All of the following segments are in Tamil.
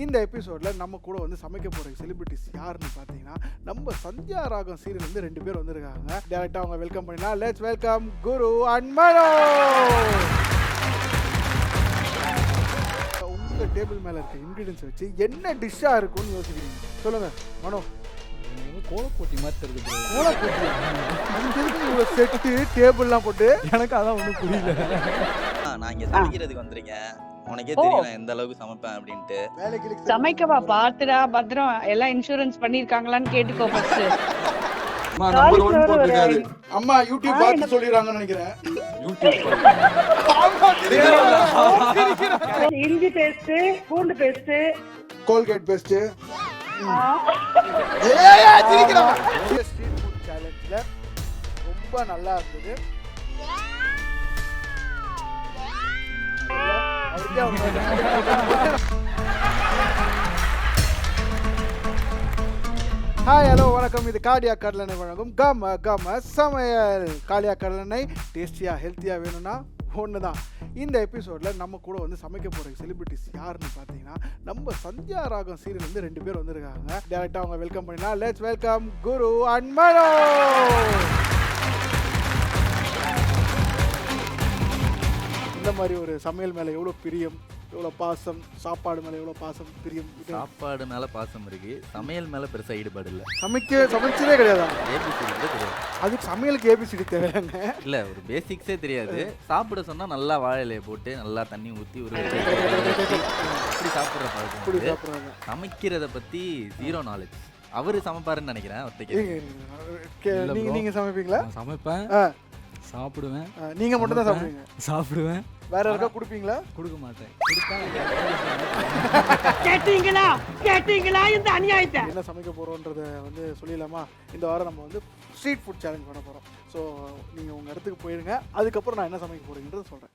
இந்த எபிசோடில் நம்ம கூட வந்து சமைக்க போகிற செலிபிரிட்டிஸ் யாருன்னு பார்த்தீங்கன்னா நம்ம சந்தியா ராகம் சீரியல் வந்து 2 பேர் வந்திருக்காங்க. டேரெக்டாக அவங்க வெல்கம் பண்ணிடலாம். லெட்ஸ் வெல்கம் குரு அண்ட் மனோ. உங்கள் டேபிள் மேலே இருக்க இன்க்ரீடியன்ஸ் வச்சு என்ன டிஷ்ஷாக இருக்கும்னு யோசிக்கிறீங்க? சொல்லுங்கள் மனோ. கோலப்போட்டி மாதிரி தெரியுது. கோலப்போட்டி அதுக்கு செட்டு டேபிள்லாம் போட்டு எனக்கு அதான் ஒன்றும் புரியல. நான் இங்க சமைக்கிறதுக்கு வந்துருக்கேன். உனக்கே தெரியும் எந்த அளவுக்கு சமைப்பேன் அப்படின்ட்டு. சமைக்கவா? பாத்துடா பத்திரம் எல்லாம் இன்சூரன்ஸ் பண்ணிருக்காங்களான்னு கேட்டுக்கோ ஃபர்ஸ்ட். அம்மா யூடியூப் பார்த்து சொல்லிடுறாங்கன்னு நினைக்கிறேன். இஞ்சி பேஸ்ட், பூண்டு paste, Colgate paste. Street food சேலஞ்சில் ரொம்ப நல்லா இருந்தது. ஹாய் ஹலோ வணக்கம். இது காளியா கடலெண்ணெய் வழங்கும் கம கம சமையல். காளியா கடலெண்ணெய் டேஸ்டியாக ஹெல்த்தியாக வேணும்னா ஒன்று தான். இந்த எபிசோடில் நம்ம கூட வந்து சமைக்க போகிற செலிபிரிட்டிஸ் யாருன்னு பார்த்தீங்கன்னா நம்ம சந்தியா ராகம் சீரியல் வந்து 2 பேர் வந்திருக்காங்க. டேரெக்டாக அவங்க வெல்கம் பண்ணிடலாம். லெட்ஸ் வெல்கம் குரு அண்ட் மனோ. இந்த மாதிரி ஒரு சமையல் மேலே எவ்வளோ பிரியம், எவ்வளோ பாசம், சாப்பாடு மேலே எவ்வளோ பாசம் பிரியம். சாப்பாடு மேல பாசம் இருக்கு, சமையல் மேல பெருசா ஈடுபாடு இல்ல. சமைச்சதே கிடையாதா? ஏபிசிடி தெரியாது. அதுக்கு சமையலுக்கு ஏபிசிடி தேவையாங்க? இல்ல, ஒரு பேசிக்ஸே தெரியாது. சாப்பிட சொன்னா நல்லா வாழை இலையை போட்டு நல்லா தண்ணி ஊத்தி ஒரு இப்படி சாப்பிடுற பழக்கம். சமைக்கிறத பத்தி 0 நாலேஜ். அவரு சமைப்பாருன்னு நினைக்கிறேன். நீங்க சமைப்பீங்களா? சமைப்பேன், சாப்பிடுவேன். நீங்க மட்டும் தான் சாப்பிடுவீங்க? சாப்பிடுவேன். வேற யாருக்கா கொடுப்பீங்களா? கொடுக்க மாட்டேன். கேட்டீங்களா இந்த அநியாயத்தை? என்ன சமைக்க போறோன்றத வந்து சொல்லிடலாமா? இந்த வாரம் நம்ம வந்து ஸ்ட்ரீட் ஃபுட் சேலஞ்ச் பண்ண போறோம். ஸோ நீங்க உங்க இடத்துக்கு போயிருங்க. அதுக்கப்புறம் நான் என்ன சமைக்க போறேங்கிறத சொல்றேன்.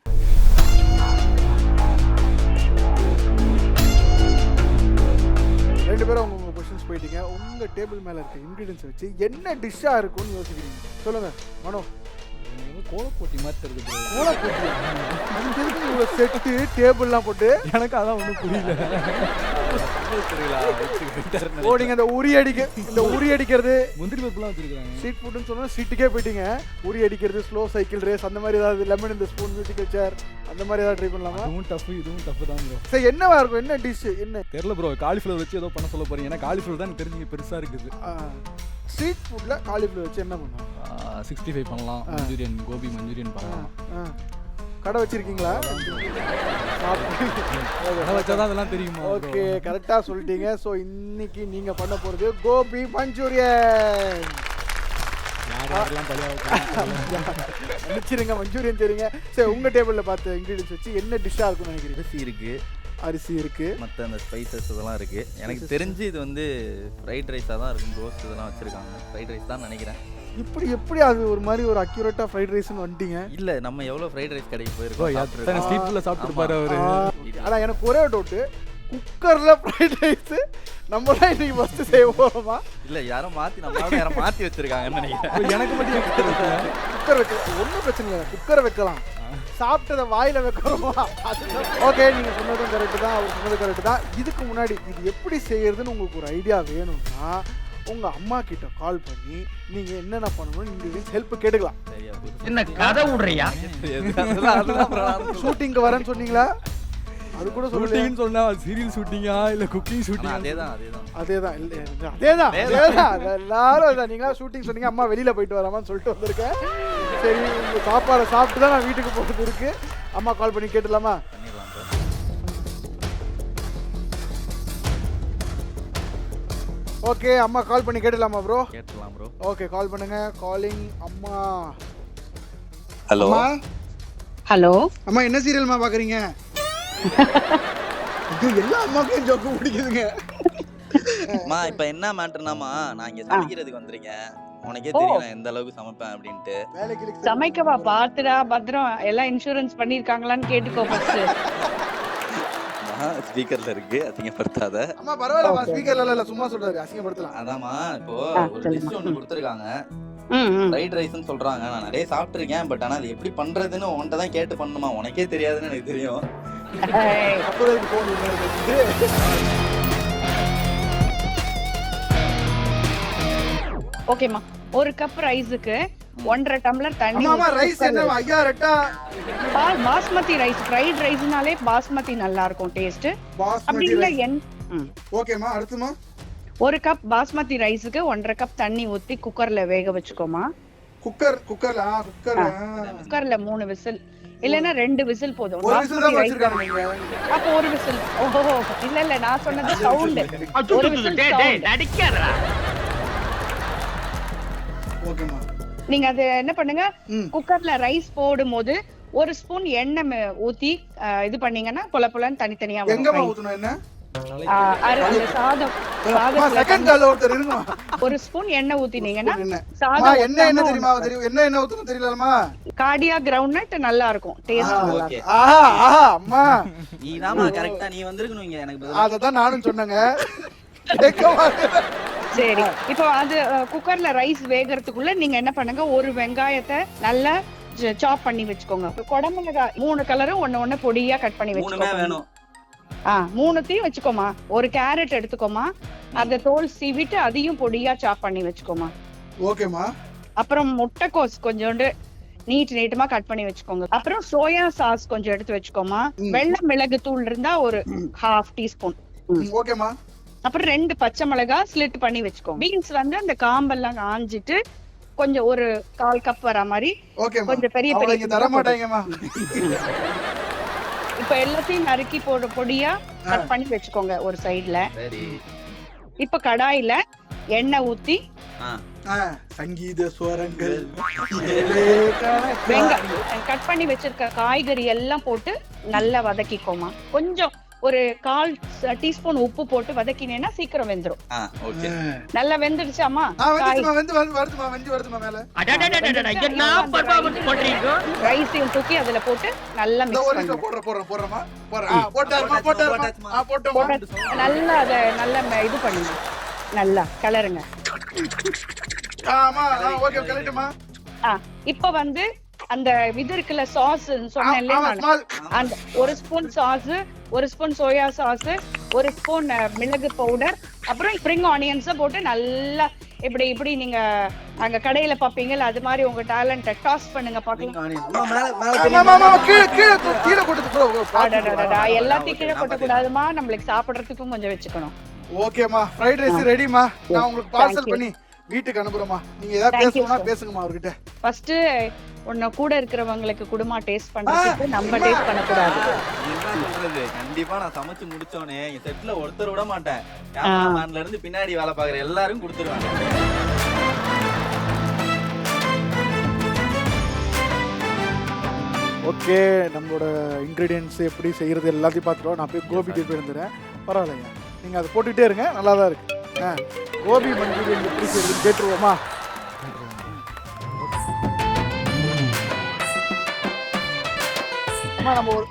ரெண்டு பேரும் உங்க கொஸ்டின்ஸ் போயிட்டீங்க. உங்க டேபிள் மேல இருக்க இன்கிரீடியன்ஸ் வச்சு என்ன டிஷ்ஷா இருக்கும்னு யோசிக்கிறீங்க? சொல்லுங்க மனோ. கோலப்போட்டி மாதிரி தெரியுது. கோலப்போட்டி அதுக்கு செட்டு டேபிள்லாம் போட்டு எனக்கு அதான் ஒன்றும் புரியல. ஓ, நீங்க இந்த உரி அடிக்கிறது முந்திரி பருப்புலாம் வச்சிருக்காங்க. ஸ்ட்ரீட் ஃபுட்னு சொன்னா ஸ்ட்ரீட்டுக்கே போயிட்டீங்க. உரி அடிக்கிறது, ஸ்லோ சைக்கிள் ரேஸ், அந்த மாதிரி ஏதாவது, லெமன் இந்த ஸ்பூன் மியூசிக்கல் சேர், அந்த மாதிரி ஏதாவது ட்ரை பண்ணலாமா? இதுவும் டஃப் தான் ப்ரோ. சரி, என்னவா இருக்கும்? என்ன டிஷ்? என்ன தெரியல ப்ரோ. காலிஃப்ளவர் வச்சு ஏதோ பண்ண சொல்ல போறீங்க. ஏன்னா காலிஃப்ளவர் தான் தெரிஞ்சு பெருசா இருக்குது. ஸ்ட்ரீட் ஃபுட்ல காலிஃப்ளவர் வச்சு என்ன பண்ணலாம்? 65 பண்ணலாம். மஞ்சூரியன், கோபி மஞ்சூரியன் பண்ணலாம். கடை வச்சிருக்கீங்களா? கடை வச்சாதான் அதெல்லாம் தெரியுமா? ஓகே, கரெக்டா சொல்லிட்டீங்க. ஸோ இன்னைக்கு நீங்க பண்ண போறது கோபி மஞ்சூரியன். நினைச்சிருங்க மஞ்சூரியன் தெரியுங்க. சரி, உங்க டேபிள்ல பார்த்த இன்கிரீடியன்ஸ் வச்சு என்ன டிஷ்ஷா இருக்கும்னு நினைக்கிறீங்க? அரிசி இருக்கு, மற்ற அந்த ஸ்பைசஸ் இதெல்லாம் இருக்கு. எனக்கு தெரிஞ்சு இது வந்து ஃப்ரைட் ரைஸாக தான் இருக்கும். ரோஸ்ட் இதெல்லாம் வச்சிருக்காங்க. ஃப்ரைட் ரைஸ் தான் நினைக்கிறேன். எப்படி அது ஒரு மாதிரி ஒரு அக்யூரேட்டா ஃப்ரைட் ரைஸ்னு வந்துட்டீங்க? இல்ல, நம்ம எவ்வளவு ஃப்ரைட் ரைஸ் கடைக்கு போயிருக்கோம். ஸ்ட்ரீட் ஃபுட்ல சாப்பிட்டு பாரு அவரு. ஆனா எனக்கு ஒரே டவுட், குக்கர்ல ஃப்ரைட் ரைஸ் நம்ம தான் இன்னைக்கு ஃபர்ஸ்ட் செய்ய போறோமா? இல்ல, யாரும் மாத்தி வச்சிருக்காங்கன்னு நினைக்கிறேன். எனக்கு மட்டும் குக்கர் வைக்கலாம். ஒன்றும் பிரச்சனை இல்லை, குக்கரை வைக்கலாம். சாப்பிட்டதை வாயில வைக்கிறோமா? ஓகே, நீங்க சொன்னதும் கரெக்டு தான், அவர் சொன்னது கரெக்டு தான். இதுக்கு முன்னாடி இது எப்படி செய்யறதுன்னு உங்களுக்கு ஒரு ஐடியா வேணும்னா உங்க அம்மா கிட்ட கால் பண்ணி நீங்க என்னென்ன பண்ணணும்னு இன்கிரீடியன்ஸ் ஹெல்ப் கேட்டுக்கலாம். என்ன கதை விடுறியா? ஷூட்டிங்க்கு வரேன்னு சொன்னீங்களா? அது கூட ஷூட்டிங்னு சொன்னா சீரியல் ஷூட்டிங்கா இல்ல குக்கிங் ஷூட்டிங்? அதேதான். எல்லாரும் நீங்களா ஷூட்டிங் சொன்னீங்க. அம்மா வெளியில போயிட்டு வராமான்னு சொல்லிட்டு வந்திருக்கேன். சரி, உங்க சாப்பாடை சாப்பிட்டு தான் நான் வீட்டுக்கு போகிறது இருக்கு. அம்மா கால் பண்ணி கேட்டுலாமா? ஓகே, அம்மா கால் பண்ணி கேட்டுலாமா ப்ரோ? கேட்டுலாம் ப்ரோ. ஓகே, கால் பண்ணுங்க. காலிங் அம்மா. ஹலோ ஹலோ அம்மா, என்ன சீரியல்மா பாக்குறீங்க? எல்லா அம்மாக்கும் ஜோக்கு பிடிக்குதுங்க. அம்மா, இப்ப என்ன மேட்டர்னாமா, நான் இங்க சமைக்கிறதுக்கு வந்திருக்கேன். உனக்கே தெரியும் எந்த அளவுக்கு சமைப்பேன் அப்படின்ட்டு. சமைக்கவா? பாத்துடா பத்திரம் எல்லாம் இன்சூரன்ஸ் பண்ணிருக்காங்களான்னு கேட்டுக்கோ ஃபர்ஸ்ட். ஸ்பீக்கர்ல இருக்கு, அசிங்கப்படுத்தாத. அம்மா பரவாயில்ல, ஸ்பீக்கர்ல இல்ல, சும்மா சொல்றாரு, அசிங்கப்படுத்தலாம். அதாம்மா, இப்போ ஒரு டிஷ் ஒன்னு கொடுத்துருக்காங்க. ஃப்ரைட் ரைஸ்னு சொல்றாங்க. நான் நிறைய சாப்பிட்டுருக்கேன். பட் ஆனா அது எப்படி பண்றதுன்னு உன்கிட்ட தான் கேட்டு பண்ணணுமா? உனக்கே தெரியாதுன்னு எனக்கு தெரியும். அப்புறம் ஓகேமா. ஒரு கப் ரைஸுக்கு 1.5 டம்ளர் தண்ணி. ஆமா ரைஸ் என்ன ஐயா ரெட்டா பாஸ்மதி ரைஸ், ஃப்ரைட் ரைஸ்னாலே பாஸ்மதி நல்லா இருக்கும் டேஸ்ட். அப்படி பாஸ்மதி இல்ல ஓகேமா. அடுத்துமா ஒரு கப் பாஸ்மதி ரைஸுக்கு 1.5 கப் தண்ணி ஊத்தி குக்கர்ல வேக வச்சுக்கோமா. குக்கர்ல 3 விசில் இல்லனா 2 விசில் போதும். ஒரு விசில் தான் வச்சிருக்காங்க நீங்க. அப்ப ஒரு விசில். ஓஹோ இல்ல நான் சொன்னது சவுண்ட். ஒரு விசில் நடிக்காதடா. ஓகேமா. நீங்க அது என்ன பண்ணுங்க, குக்கர்ல ரைஸ் போடும்போது ஒரு ஸ்பூன் எண்ணெய் ஊத்தி இது பண்ணீங்கன்னா பொல பொலன்னு தனித்தனியா வரும். எங்கமா ஊத்தணும் என்ன? சாதம் செகண்ட் கால்ல ஒருத்தர் இருங்க. ஒரு ஸ்பூன் எண்ணெய் ஊத்தினீங்கன்னா சாதம் என்ன தெரியுமா? தெரியும் என்ன ஊத்தணும் தெரியலமா? கார்டியா கிரவுண்ட்நட் நல்லா இருக்கும், டேஸ்ட் நல்லா இருக்கும். ஆஹா அம்மா நீதாமா கரெக்ட்டா நீ வந்திருக்கணும்ங்க எனக்கு. அததான் நானும் சொன்னேங்க. சரி, இப்போ அது குக்கர்ல ரைஸ் வேகறதுக்குள்ள நீங்க என்ன பண்ணுங்க, ஒரு வெங்காயத்தை நல்லா சாப் பண்ணி வச்சுக்கோங்க. குடமிளகாய் 3 கலரும் ஒண்ணு பொடியா கட் பண்ணி வச்சுக்கோங்க. 3த்தையும் வச்சுக்கோமா. ஒரு கேரட் எடுத்துக்கோமா, அந்த தோல் சீவிட்டு அதையும் பொடியா சாப் பண்ணி வச்சுக்கோமா. ஓகேமா. அப்புறம் முட்டைக்கோஸ் கொஞ்சோண்டு நீட்டமா கட் பண்ணி வச்சுக்கோங்க. அப்புறம் சோயா சாஸ் கொஞ்சம் எடுத்து வச்சுக்கோமா. வெள்ளை மிளகு தூள் இருந்தா ஒரு 1/2 டீஸ்பூன். ஓகேமா. அப்புறம் 2 பச்சை மிளகாய் ஸ்லிட் பண்ணி வச்சுக்கோங்க. பீன்ஸ் வந்து அந்த காம்பெல்லாம் ஆஞ்சிட்டு கொஞ்சம் ஒரு 1/4 கப் வர மாதிரி கொஞ்சம் பெரிய பெரிய தர மாட்டாங்கம்மா. இப்ப எல்லாத்தையும் நறுக்கி பொடியா கட் பண்ணி வச்சுக்கோங்க ஒரு சைடுல. இப்ப கடாயில எண்ணெய் ஊத்தி சங்கீத ஸ்வரங்கள் கட் பண்ணி வச்சிருக்க காய்கறி எல்லாம் போட்டு நல்லா வதக்கிக்கோமா. கொஞ்சம் ஒரு 1/4 டீஸ்பூன் உப்பு போட்டு வதக்கினேன்னா சீக்கிரம் வெந்துரும். நல்லா வெந்துடுச்சாமா? ரைஸையும் தூக்கி அதுல போட்டு நல்லா மிக்ஸ் நல்லா அதை நல்லா இது பண்ணுங்க, நல்லா கலருங்க. இப்ப வந்து அந்த இது இருக்குல்ல சாஸ் சொன்னேன்ல நான், அந்த 1 spoon sauce, 1 spoon soya sauce, 1 spoon மிளகு பவுடர், அப்புறம் ஸ்ப்ரிங் ஆனியன்ஸை போட்டு நல்லா இப்படி நீங்க அங்க கடையில பாப்பீங்கல்ல அது மாதிரி உங்க டேலண்ட டாஸ் பண்ணுங்க பாக்கலாம். எல்லாத்தையும் கீழே கொட்ட கூடாதுமா, நம்மளுக்கு சாப்பிடறதுக்கும் கொஞ்சம் வச்சுக்கணும். ஓகேமா. ஃப்ரைட் ரைஸ் ரெடிமா. நான் உங்களுக்கு பார்சல் பண்ணி வீட்டுக்கு அனுப்புறேமா. நீங்க ஏதாவது பேசணும்னா பேசுங்கமா அவர்கிட்ட. ஃபர்ஸ்ட் உன்ன கூட இருக்கிறவங்களுக்கு குடுமா டேஸ்ட் பண்றதுக்கு நம்ம டேஸ்ட் பண்ண கூடாது. என்ன சொல்றது? கண்டிப்பா நான் சமைச்சு முடிச்சோனே இந்த செட்ல ஒருத்தர் விட மாட்டேன். கேமராமேன்ல இருந்து பின்னாடி வேலை பார்க்குற எல்லாரும் கொடுத்துருவாங்க. ஓகே, நம்மளோட இன்கிரீடியன்ஸ் எப்படி செய்யறது எல்லாத்தையும் பார்த்துட்டோம். நான் போய் கோபிக்கு போயிருந்துறேன். பரவாயில்லைங்க, நீங்க அதை போட்டுக்கிட்டே இருங்க, நல்லா தான் இருக்கு. கோபி மஞ்சூரியன் எப்படி செய்யறதுன்னு கேட்டுருவோமா?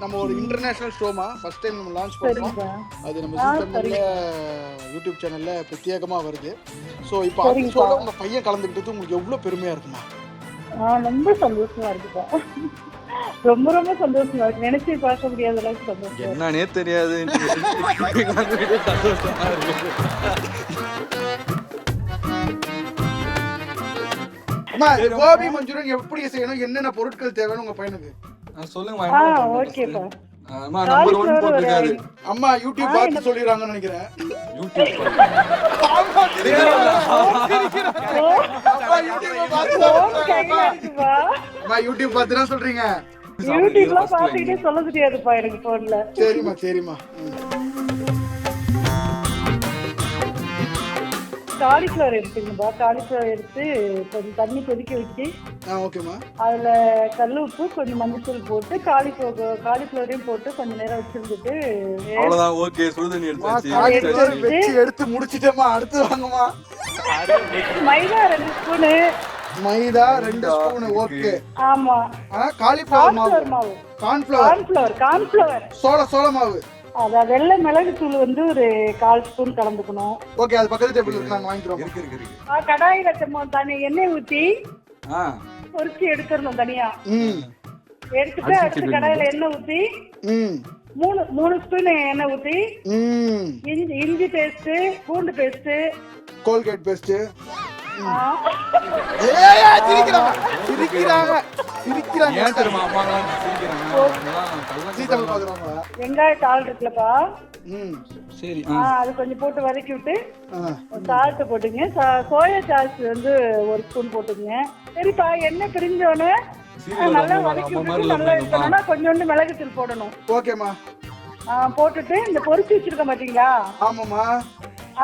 நம்ம ஒரு இன்டர்நேஷனல் ஷோமா ஃபர்ஸ்ட் டைம் நம்ம லான்ச் பண்றோம். அது நம்ம யூடியூப் சேனல்ல பிரத்யேகமா வருது. சோ இப்போ அந்த ஷோல உங்க பையன் கலந்துக்கிட்டது உங்களுக்கு எவ்வளவு பெருமையா இருக்குமா? ரொம்ப சந்தோஷமா இருக்குப்பா. ரொம்ப ரொம்ப சந்தோஷமா இருக்கு. நினைச்சு பார்க்க முடியாத அளவுக்கு சந்தோஷம். என்னன்னே தெரியாது. கோபி மஞ்சூரியன் எப்படி செய்யணும், என்னென்ன பொருட்கள் தேவைன்னு உங்க பையனுக்கு சொல்லுங்க. ஓகேப்பா. நம்பர் 1 போட்டுருக்காரு. அம்மா யூடியூப் பார்த்து சொல்லிடுறாங்கன்னு நினைக்கிறேன். யூடியூப் பார்த்து தான் சொல்றீங்க. யூடியூப்ல பாத்துக்கிட்டே சொல்ல தெரியாதுப்பா எனக்கு போன்ல. சரிம்மா. காலிஃப்ளவர் எடுத்துக்கணும்பா. காலிஃப்ளவர் எடுத்து கொஞ்சம் தண்ணி கொதிக்க வச்சு ஓகேமா அதுல கல் உப்பு கொஞ்சம் மஞ்சள் போட்டு காலிஃப்ளவரையும் போட்டு கொஞ்ச நேரம் வச்சிருந்துட்டு அவ்வளவுதான். ஓகே, சுடுதண்ணி எடுத்து முடிச்சிட்டேமா. அடுத்து வாங்கம்மா. மைதா 2 ஸ்பூனு. மைதா 2 ஸ்பூன். ஓகே. ஆமா. காலிஃப்ளவர் மாவு, கார்ன்ஃப்ளவர், சோள மாவு, அத வெள்ளை மிளகு தூள் வந்து ஒரு 1/4 ஸ்பூன் கலந்துக்கணும். ஓகே, அது பக்கத்து டேபிள்ல இருக்கு, நாங்க வாங்கிக்கிறோம். இருக்கு. கடாயில தண்ணி எண்ணெய் ஊத்தி பொரிச்சு எடுத்துறணும் தனியா. எடுத்துட்டு அடுத்து கடாயில எண்ணெய் ஊத்தி 3 ஸ்பூன் எண்ணெய் ஊத்தி இஞ்சி பேஸ்ட், பூண்டு பேஸ்ட், கோல்கேட் பேஸ்ட், சிரிக்கிறாங்க ஏன் தெரியுமா அம்மாங்களாம் சிரிக்கிறாங்க அவங்கெல்லாம் சீத்தல் பாக்குறாங்க. வெங்காய தாள் இருக்குல்லப்பா, சரி அது கொஞ்சம் போட்டு வதக்கி விட்டு சால்ட் போட்டுங்க. சோயா சாஸ் வந்து ஒரு ஸ்பூன் போட்டுங்க. சரிப்பா, எண்ணெய் பிரிஞ்சோன்னு நல்லா வதக்கி விட்டு நல்லா இருக்கணும்னா கொஞ்சோண்டு மிளகுத்தூள் போடணும். ஓகேம்மா. போட்டுட்டு இந்த பொரிச்சு வச்சிருக்க மாட்டீங்களா, ஆமாம்மா,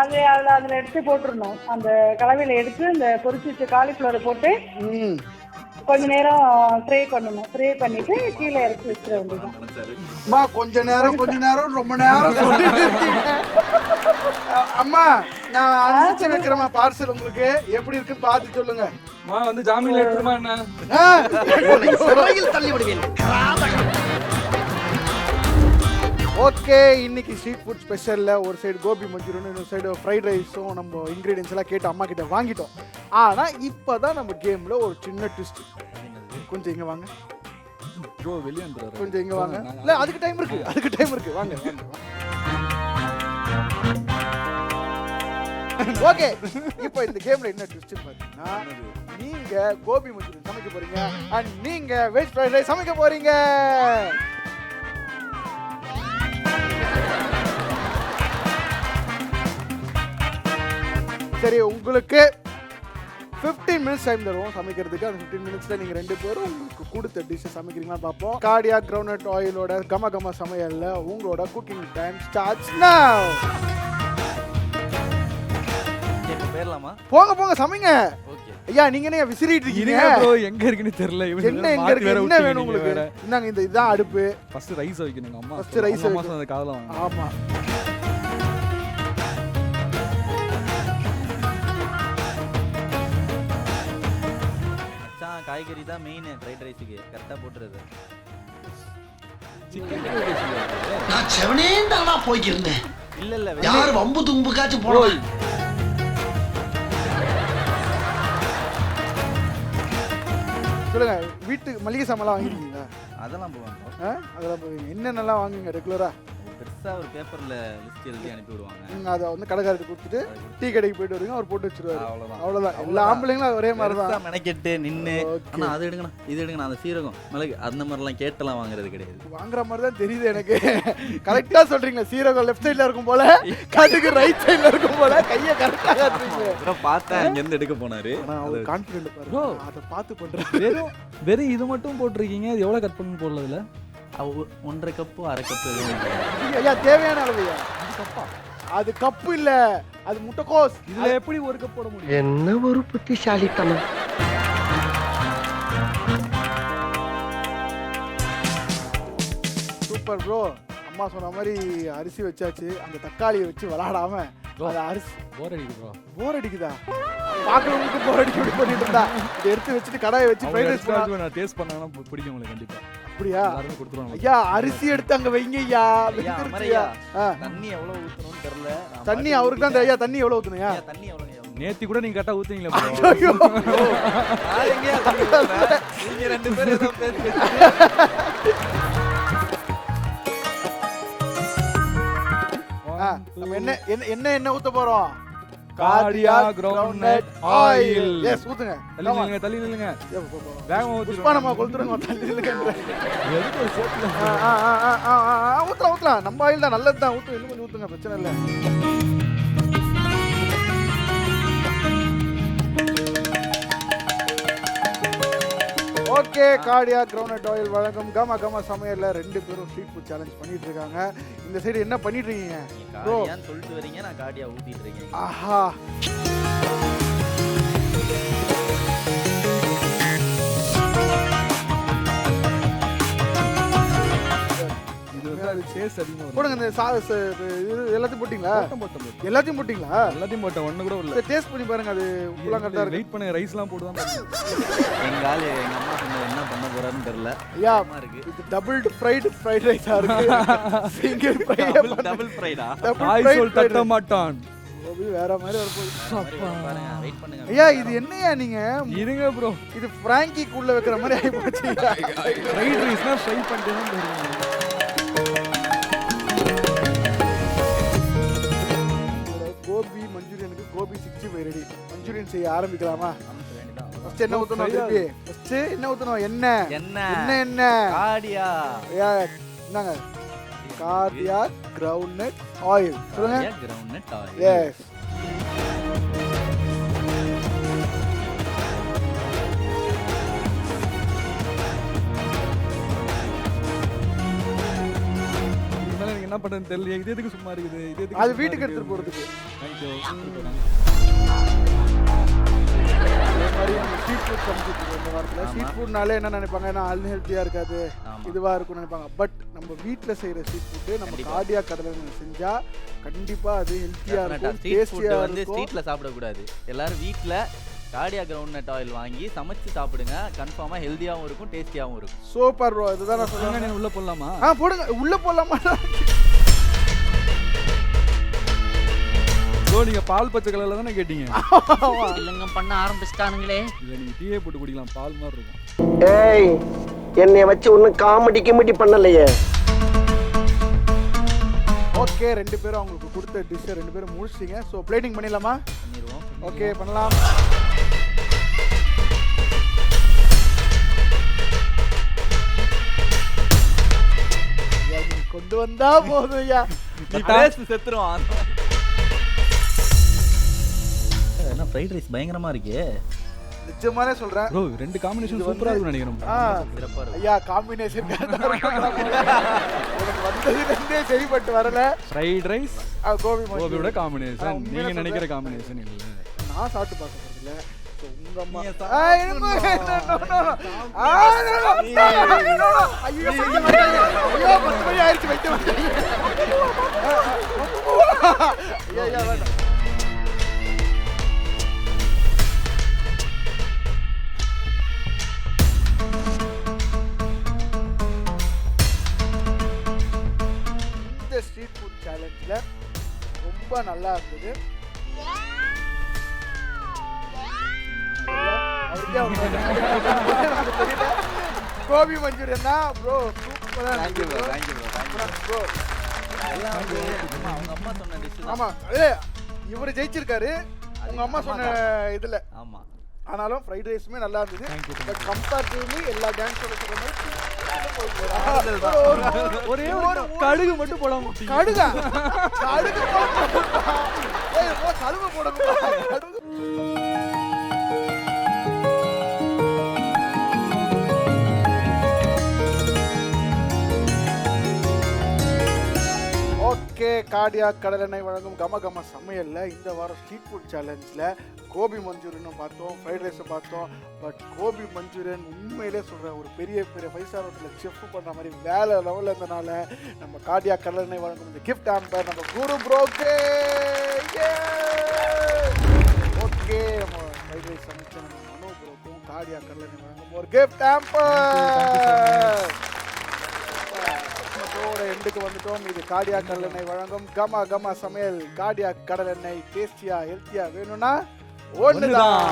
அதுல எடுத்து போட்டுடணும். அந்த கலவையில எடுத்து இந்த பொரிச்சு வச்ச காலிஃபிளவரை போட்டு கொஞ்ச நேரம் ஃப்ரை பண்ணணும். ஃப்ரை பண்ணிட்டு கீழே இறக்கி வச்சிட வேண்டியதுமா. கொஞ்ச நேரம் ரொம்ப நேரம் சொல்லிட்டு இருக்கீங்க. அம்மா, நான் அனுப்பிச்சு வைக்கிறேம்மா பார்சல். உங்களுக்கு எப்படி இருக்குன்னு பார்த்து சொல்லுங்க. அம்மா வந்து ஜாமீன்ல எடுத்துமா என்ன தள்ளி விடுவேன். ஓகே, இன்னைக்கு ஸ்ட்ரீட் ஃபுட் ஸ்பெஷல்ல ஒரு சைடு கோபி மஞ்சூரியன், இன்னொரு சைடு ஃப்ரைட் ரைஸும் நம்ம இன்கிரீடியன்ஸ் எல்லாம் கேட்டு அம்மா கிட்ட வாங்கிட்டோம். ஆனா இப்பதான் நம்ம கேம்ல ஒரு சின்ன ட்விஸ்ட். கொஞ்சம் இங்க வாங்க ப்ரோ, வெளிய வந்துறாரு. கொஞ்சம் இங்க வாங்க. இல்ல, அதுக்கு டைம் இருக்கு. வாங்க. ஓகே, இப்போ இந்த கேம்ல என்ன ட்விஸ்ட் பாத்தீங்கன்னா, நீங்க கோபி மஞ்சூரியன் சமைக்க போறீங்க அண்ட் நீங்க வெஜ் ஃப்ரைட் ரைஸ் சமைக்க போறீங்க. சரி, உங்களுக்கு 15 மினிட்ஸ் டைம் தருவோம் சமைக்கிறதுக்கு. அந்த 15 மினிட்ஸ்ல நீங்க ரெண்டு பேரும் உங்களுக்கு கொடுத்த டிஷ் சமைக்கிறீங்களா பார்ப்போம். கார்டியா கிரவுண்ட் ஆயிலோட கம சமையல்ல உங்களோட குக்கிங் டைம் ஸ்டார்ட்ஸ் நவ. பேரலாமா? போங்க சமைங்க. ஓகே ஐயா, நீங்க என்ன விசிறிட்டு இருக்கீங்க? ப்ரோ, எங்க இருக்குன்னு தெரியல. என்ன எங்க இருக்கு? என்ன வேணும் உங்களுக்கு? இந்தாங்க, இதுதான் அடுப்பு. ஃபர்ஸ்ட் ரைஸ் வைக்கணுங்க அம்மா. ஃபர்ஸ்ட் ரைஸ் அம்மா சொன்ன காதுல வாங்க. ஆமா. காய்கறி தான் மெயின் ஃப்ரைட் ரைஸுக்கு. கரெக்டா போட்டுறது. நான் செவனேந்தானா போய்க்கிருந்தேன். இல்ல யார் வம்பு தும்புக்காச்சும் போய். சொல்லுங்க, வீட்டுக்கு மளிகை சாமான்லாம் வாங்கிருக்கீங்களா? அதெல்லாம் போவாங்க. அதெல்லாம் போவீங்க. என்னென்னலாம் வாங்குவீங்க ரெகுலரா? பெருசா ஒரு பேப்பர்ல லிஸ்ட் எழுதி அனுப்பி விடுவாங்க. அதை வந்து கடைக்காரருக்கு கொடுத்துட்டு டீ கடைக்கு போயிட்டு வருவீங்க, அவர் போட்டு வச்சிருவாரு. அவ்வளவுதான். எல்லா அவ்வளவுதான். ஆம்பளைங்களும் ஒரே மாதிரி தான் மெனக்கெட்டு நின்று ஆனா அது எடுங்கண்ணா, இது எடுங்கண்ணா, அந்த சீரகம் மிளகு அந்த மாதிரிலாம் கேட்டெல்லாம் வாங்குறது கிடையாது. வாங்குற மாதிரி தான் தெரியுது எனக்கு. கரெக்டா சொல்றீங்களா? சீரகம் லெஃப்ட் சைடுல இருக்கும் போல, கடுகு ரைட் சைடுல இருக்கும் போல, கையை கரெக்டா காட்டுறீங்க. அப்புறம் பார்த்தா இங்க இருந்து எடுக்க போனாரு. அவர் கான்ஃபிடென்ட் பாருங்க, அதை பார்த்து பண்றாரு. வெறும் இது மட்டும் போட்டிருக்கீங்க. இது எவ்வளவு கட் பண்ணி போடல இதுல? 1.5 கப்பு 1/2 கப்பு. ஐயா, தேவையான அளவுயா? அது கப்பு இல்ல, அது முட்டைக்கோஸ். இதுல எப்படி ஒரு கப் போட முடியும்? என்ன ஒரு புத்திசாலித்தனம். Super bro. அம்மா சொன்ன மாதிரி அரிசி வச்சாச்சு. அந்த தக்காளியை வச்சு விளையாடாம அது அரிசி போர் அடிக்குது ப்ரோ. போர் அடிக்குதா? பாக்குறவங்களுக்கு போர் அடிக்க இப்படி பண்ணிட்டு இருந்தா இதை எடுத்து வச்சுட்டு கடாயை வச்சு ஃப்ரைட் ரைஸ் பண்ணா நான் டேஸ்ட் பண்ணானா பிடிக்கும் உங்களுக்கு கண்டிப்பா. அப்படியா? எல்லாரும் கொடுத்துருவாங்க. ஐயா, அரிசி எடுத்து அங்க வைங்க ஐயா. தண்ணி எவ்வளவு ஊத்தணும்னு தெரியல. தண்ணி அவருக்கு தான் ஐயா. தண்ணி எவ்வளவு ஊத்தணும்யா? தண்ணி எவ்வளவு? நேத்தி கூட நீங்க கரெக்டா ஊத்துவீங்களா ப்ரோ? ஐயோ, நான் எங்கயா தண்ணி ஊத்துறேன்? நீங்க ரெண்டு பேரும் ஏதோ பேசி நம்ம என்ன ஊத்த போறோம்? Cardia ground oil. எஸ், ஊத்துங்க. தள்ளி நில்லுங்க. வேகமா ஊத்துங்க. புஷ்பானமா கொளுத்துறங்க. தள்ளி நில்லுங்க. எதுக்கு ஒரு சேத்துல? ஊத்தலாம். நம்ம ஆயில் தான், நல்லது தான். ஊத்து, இன்னும் கொஞ்சம் ஊத்துங்க, பிரச்சனை இல்லை. ஓகே, கார்டியா கிரவுண்ட் ஆயில் வழங்கும் கம சமையல்ல ரெண்டு பேரும் ஸ்ட்ரீட் ஃபுட் சேலஞ்ச் பண்ணிட்டு இருக்காங்க. இந்த சைடு என்ன பண்ணிட்டு இருக்கீங்க ப்ரோ? கார்டியான்னு சொல்லிட்டு வரீங்க, நான் கார்டியா ஊத்திட்டு இருக்கேன். ஆஹா, டேஸ்ட் அதிகமா வரும். போடுங்க. இந்த சாஸ் இது எல்லாத்தையும் போட்டீங்களா? போட்டோம். எல்லாத்தையும் போட்டீங்களா? எல்லாத்தையும் போட்டேன். ஒண்ணு கூட இல்ல. டேஸ்ட் பண்ணி பாருங்க, அது உப்புலாம் கரெக்டா இருக்கு. வெயிட் பண்ண ரைஸ்லாம் போட்டு தான் எங்க ஆளு எங்க அம்மா சொன்னது என்ன பண்ண போறாருன்னு தெரியல. ஐயா, இருக்கு. இது டபுள் ஃப்ரைட் ரைஸா இருக்கு. சிங்கிள் ஃப்ரை, டபுள் ஃப்ரைடா? தாய் சொல் தட்ட மாட்டான். வேற மாதிரி வரப்போகுது. பாருங்க, வெயிட் பண்ணுங்க. ஐயா, இது என்னையா நீங்க? இருங்க ப்ரோ. இது பிராங்கிக்குள்ள வைக்கிற மாதிரி ஆகி போச்சு. ஃப்ரைட் ரைஸ்னா ஃப்ரை பண்ணிட்டு தான் தருவாங்க. கோபி கோபி 65 ரெடி. மஞ்சூரியன் செய்ய ஆரம்பிக்கலாமா? ஆரம்பிக்க வேண்டியதான். ஃபர்ஸ்ட் என்ன ஊத்தணும் திருப்பி? ஃபர்ஸ்ட் என்ன ஊத்தணும்? எண்ணெய். என்ன காடியா என்னங்க? கார்டியா கிரவுண்ட்நட் ஆயில். சொல்லுங்க. Groundnut oil. எஸ். இதனால எனக்கு என்ன பண்றதுன்னு தெரியல. இது எதுக்கு சும்மா இருக்குது? இது எதுக்கு? அது வீட்டுக்கு எடுத்துட்டு போறதுக்கு. தேங்க்யூ. ஸ்ட்ரீட் ஃபுட் சமைச்சிட்டு இந்த வாரத்தில் ஸ்ட்ரீட் ஃபுட்னாலே என்ன நினைப்பாங்க, ஏன்னா அன்ஹெல்த்தியாக இருக்காது, இதுவாக இருக்கும்னு நினைப்பாங்க. பட் நம்ம வீட்டில் செய்கிற ஸ்ட்ரீட் ஃபுட்டு நம்ம கார்டியா கடலில் செஞ்சால் கண்டிப்பாக அது ஹெல்த்தியாக இருக்கும், டேஸ்டியாக வந்து இருக்கும். ஸ்ட்ரீட்டில் சாப்பிடக்கூடாது. எல்லாரும் வீட்டில் கார்டியா கிரவுண்ட்நட் ஆயில் வாங்கி சமைச்சு சாப்பிடுங்க. கன்ஃபார்மாக ஹெல்த்தியாகவும் இருக்கும், டேஸ்டியாகவும் இருக்கும். Super bro. இதுதான் நான் சொல்லுவேன். உள்ள போடலாமா? போடுங்க. உள்ளே போடலாமா? நீங்க பால் பச்சை கலர்ல தானே கேட்டீங்க? இல்லங்க பண்ண ஆரம்பிச்சிட்டானுங்களே. இல்ல நீங்க டீயே போட்டு குடிக்கலாம், பால் மாதிரி இருக்கும். ஏய் என்னைய வச்சு ஒன்னும் காமெடி கிமெடி பண்ணலையே. ஓகே, 2 பேரும் அவங்களுக்கு கொடுத்த டிஷ்ஷை 2 பேரும் முடிச்சிட்டீங்க. ஸோ பிளேட்டிங் பண்ணிடலாமா? பண்ணிடுவோம். ஓகே, பண்ணலாம். கொண்டு வந்தா போதும் ஐயா. நீ டேஸ்ட் செத்துருவான். என்ன ஃப்ரைட் ரைஸ் பயங்கரமா இருக்கே. நிஜமானே சொல்றேன் ப்ரோ, 2 காம்பினேஷன் சூப்பரா இருக்கும்னு நினைக்கிறேன். சிறப்பா இருக்கு. ஐயா, காம்பினேஷன் எனக்கு வந்ததுலேருந்தே சரிப்பட்டு வரல. ஃப்ரைட் ரைஸ் கோபியோட காம்பினேஷன் நான் நீங்க உண்மையா நினைக்கிற சொல்றேன். காம்பினேஷன் இல்ல. நான் சாப்பிட்டு பார்க்க போறதில்ல. ஸோ உங்க அம்மா நீங்க ஐயோ 10 மணி ஆயிடுச்சு, வைக்க மாட்டேன். ஐயா வேண்டாம். இந்த ஸ்ட்ரீட் ஃபுட் சேலஞ்சில் ரொம்ப நல்லா இருந்தது. கோபி மஞ்சூரியன் தான் ப்ரோ. சூப்பரா Thank you bro, thank you bro, thank you bro. எல்லாம் வந்து அவங்க அம்மா சொன்ன டிஷ் தான். ஆமா, இவர் ஜெயிச்சிருக்காரு உங்க அம்மா சொன்ன இதுல. ஆமா. ஆனாலும் ஃப்ரைட் ரைஸுமே நல்லா இருந்தது. பட் கம்பேரிட்டிவ்லி எல்லா டான்ஸோட சொல்ற மாதிரி ஒரே ஒரு கடுகு மட்டும் போடாம கடுகா கடுகு கடுகு போடுங்க. ஓகே, கார்டியா கடலெண்ணெய் வழங்கும் கம கம சமையல்ல இந்த வாரம் ஸ்ட்ரீட் ஃபுட் சேலஞ்சில் கோபி மஞ்சூரியனும் பார்த்தோம், ஃப்ரைட் ரைஸும் பார்த்தோம். பட் கோபி மஞ்சூரியன் உண்மையிலே சொல்கிறேன், ஒரு பெரிய 5 ஸ்டார் ஹோட்டலில் செஃப் பண்ணுற மாதிரி வேலை லெவலில் இருந்தனால நம்ம கார்டியா கடலெண்ணெய் வழங்கும் இந்த கிஃப்ட் ஆம்பர் நம்ம குரு ப்ரோக்கே. ஓகே, நம்ம ஃப்ரைட் ரைஸ் சமைச்ச நம்ம மனோ ப்ரோக்கும் கார்டியா கடலெண்ணெய் வழங்கும் ஒரு கிஃப்ட் ஆம்பர். எண்டுக்கு வந்துட்டோம். இது கார்டியா கடலெண்ணெய் வழங்கும் கம கம சமையல். கார்டியா கடலெண்ணெய் டேஸ்டியா ஹெல்த்தியா வேணும்னா ஒண்ணுதான்.